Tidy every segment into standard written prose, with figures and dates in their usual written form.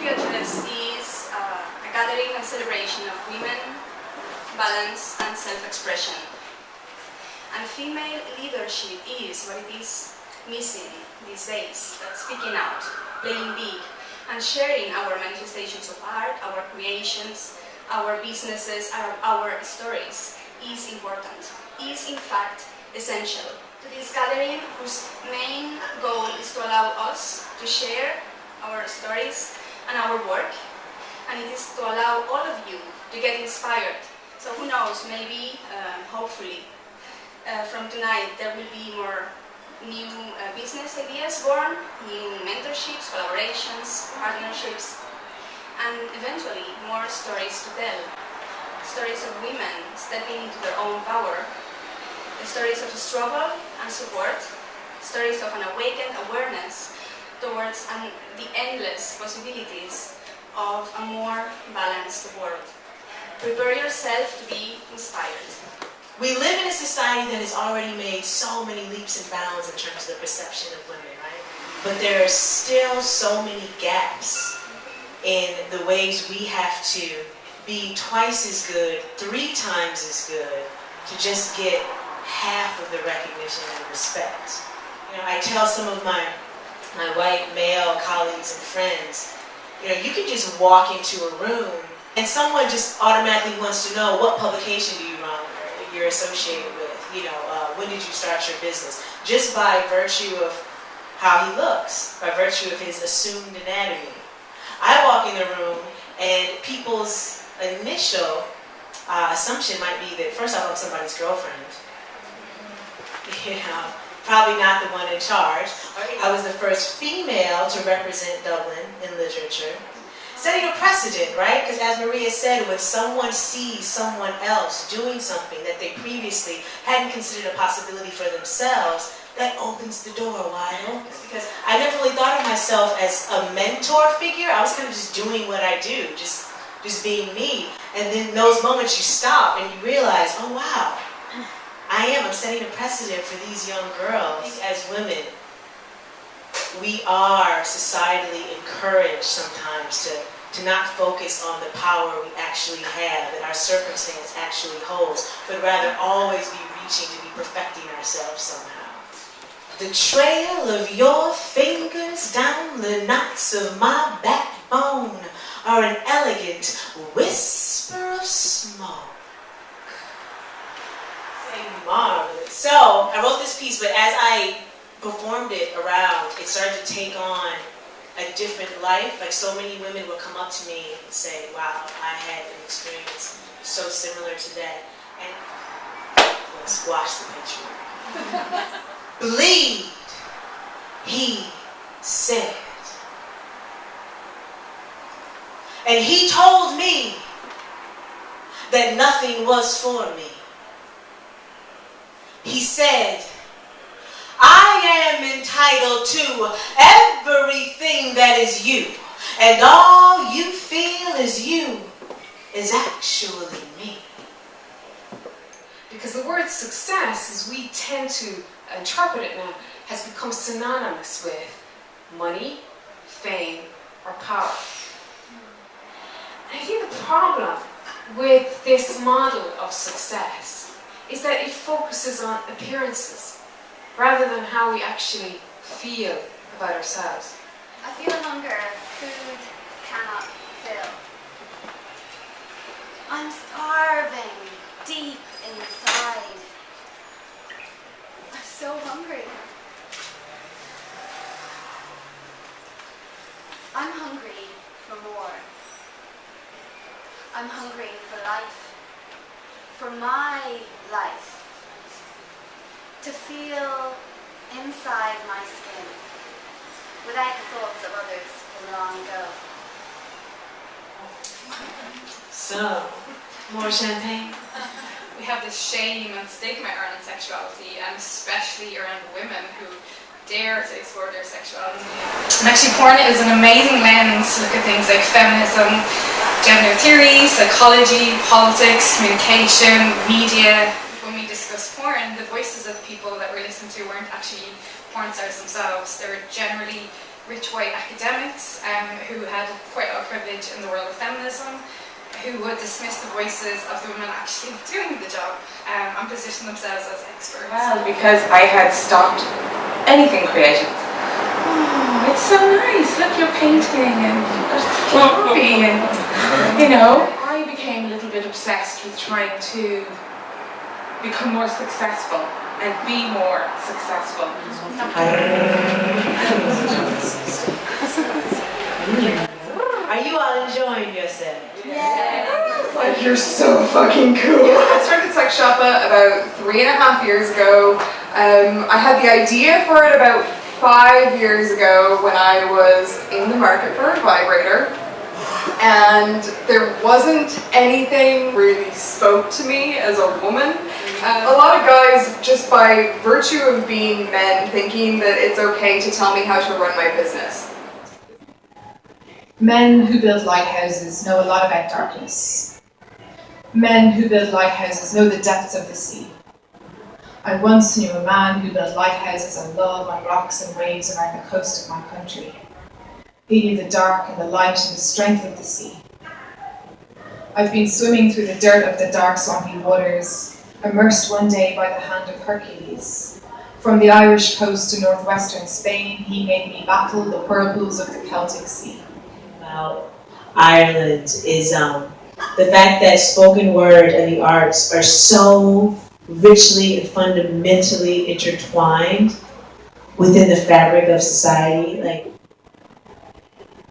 we address is a gathering and celebration of women, balance, and self-expression. And female leadership is what it is missing these days, that speaking out, playing big, and sharing our manifestations of art, our creations, our businesses, our stories is important, is in fact essential to this gathering, whose main goal is to allow us to share our stories and our work, and it is to allow all of you to get inspired. So who knows, maybe, hopefully, from tonight there will be more new business ideas born, new mentorships, collaborations, partnerships, and eventually more stories to tell. Stories of women stepping into their own power, stories of struggle and support, stories of an awakened awareness towards the endless possibilities of a more balanced world. Prepare yourself to be inspired. We live in a society that has already made so many leaps and bounds in terms of the perception of women, right? But there are still so many gaps in the ways we have to be twice as good, 3 times as good, to just get half of the recognition and respect. You know, I tell some of my white male colleagues and friends, you know, you can just walk into a room and someone just automatically wants to know, what publication do you run, or you're associated with, you know, when did you start your business, just by virtue of how he looks, by virtue of his assumed anatomy. I walk in the room and people's initial assumption might be that first off, I'm somebody's girlfriend. You know, probably not the one in charge. I was the first female to represent Dublin in literature. Setting a precedent, right? Because as Maria said, when someone sees someone else doing something that they previously hadn't considered a possibility for themselves, that opens the door wide open. Because I never really thought of myself as a mentor figure. I was kind of just doing what I do, just being me. And then those moments you stop and you realize, oh wow, I'm setting a precedent for these young girls. As women, we are societally encouraged sometimes to not focus on the power we actually have, that our circumstance actually holds, but rather always be reaching to be perfecting ourselves somehow. The trail of your fingers down the knots of my backbone are an elegant whisper of smoke. Marvelous. So I wrote this piece, but as I performed it around, it started to take on a different life. Like, so many women would come up to me and say, wow, I had an experience so similar to that. And let's squash the patriarchy. Bleed, he said. And he told me that nothing was for me. He said, I am entitled to everything that is you, and all you feel is you is actually me. Because the word success, as we tend to interpret it now, has become synonymous with money, fame, or power. And I think the problem with this model of success is that it focuses on appearances rather than how we actually feel about ourselves. I feel hunger food cannot fill. I'm starving deep inside. I'm so hungry. I'm hungry for more. I'm hungry for life. For my life, to feel inside my skin, without the thoughts of others from long ago. So, more champagne? We have this shame and stigma around sexuality, and especially around women who dare to explore their sexuality. And actually porn is an amazing lens to look at things like feminism, gender theory, psychology, politics, communication, media. When we discuss porn, the voices of the people that we listen to weren't actually porn stars themselves. They were generally rich white academics who had quite a lot of privilege in the world of feminism, who would dismiss the voices of the women actually doing the job and position themselves as experts. Well, because I had stopped anything creative. Oh, it's so nice. Look, you're painting and that's photography and, you know. I became a little bit obsessed with trying to become more successful and be more successful. Are you all enjoying yourself? Yes. Like, you're so fucking cool. I started Sex Shoppa about 3.5 years ago. I had the idea for it about 5 years ago when I was in the market for a vibrator. And there wasn't anything really spoke to me as a woman. A lot of guys, just by virtue of being men, thinking that it's okay to tell me how to run my business. Men who build lighthouses know a lot about darkness. Men who build lighthouses know the depths of the sea. I once knew a man who built lighthouses of love on rocks and waves around the coast of my country. He knew the dark and the light and the strength of the sea. I've been swimming through the dirt of the dark swampy waters, immersed one day by the hand of Hercules. From the Irish coast to northwestern Spain, he made me battle the whirlpools of the Celtic Sea. About Ireland is the fact that spoken word and the arts are so richly and fundamentally intertwined within the fabric of society. Like,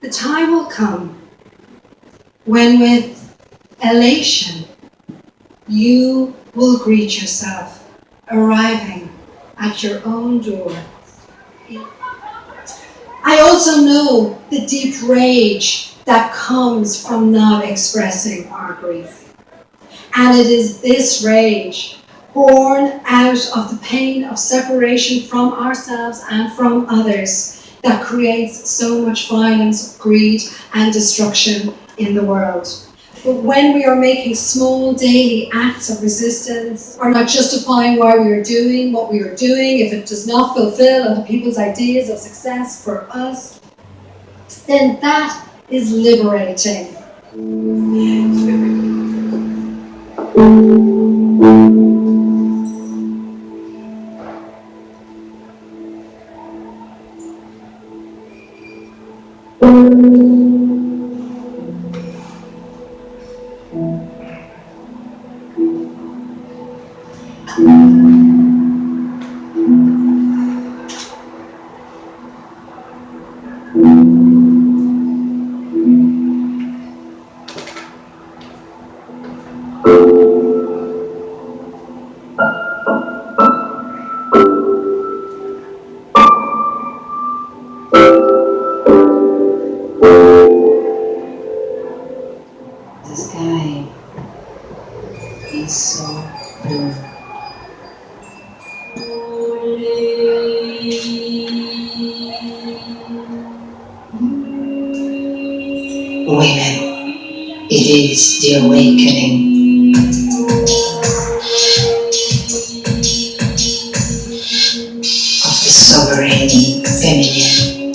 the time will come when with elation you will greet yourself arriving at your own door. I also know the deep rage that comes from not expressing our grief. And it is this rage, born out of the pain of separation from ourselves and from others, that creates so much violence, greed, and destruction in the world. But when we are making small daily acts of resistance, or not justifying why we are doing what we are doing, if it does not fulfill other people's ideas of success for us, then that is liberating. The sky is so blue. Women, it is the awakening. Of the sovereign feminine.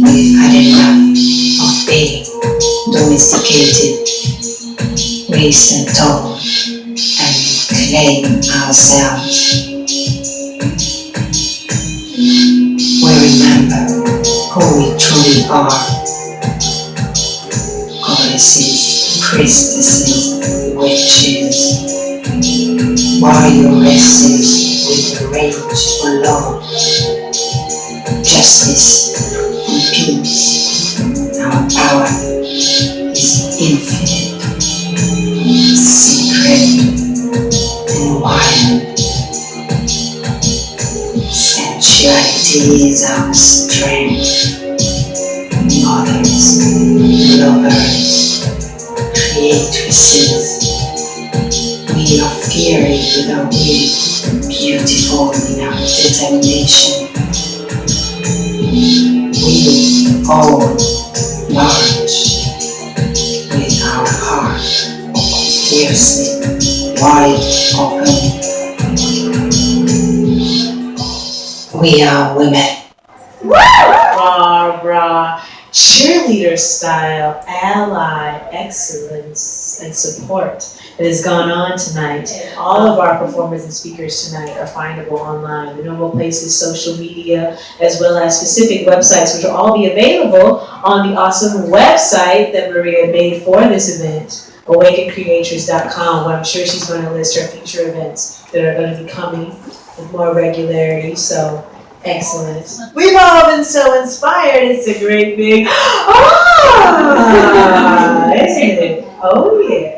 We've had enough of being domesticated, raised and told, and claim ourselves. We remember who we truly are. Goddesses, priestesses, witches, warrioresses with a rage for love, justice, and peace. Our power is infinite, secret, and wild. Sensuality is our strength. Mothers, lovers, creatresses. We are fiery with our will, beautiful in our determination. We all march with our heart fiercely wide open. We are women. Barbara. Cheerleader style, ally, excellence, and support that has gone on tonight. All of our performers and speakers tonight are findable online. The normal places, social media, as well as specific websites, which will all be available on the awesome website that Maria made for this event, awakencreators.com, where I'm sure she's going to list her future events that are going to be coming with more regularity. So, excellent. We've all been so inspired. It's a great big isn't it? Oh yeah.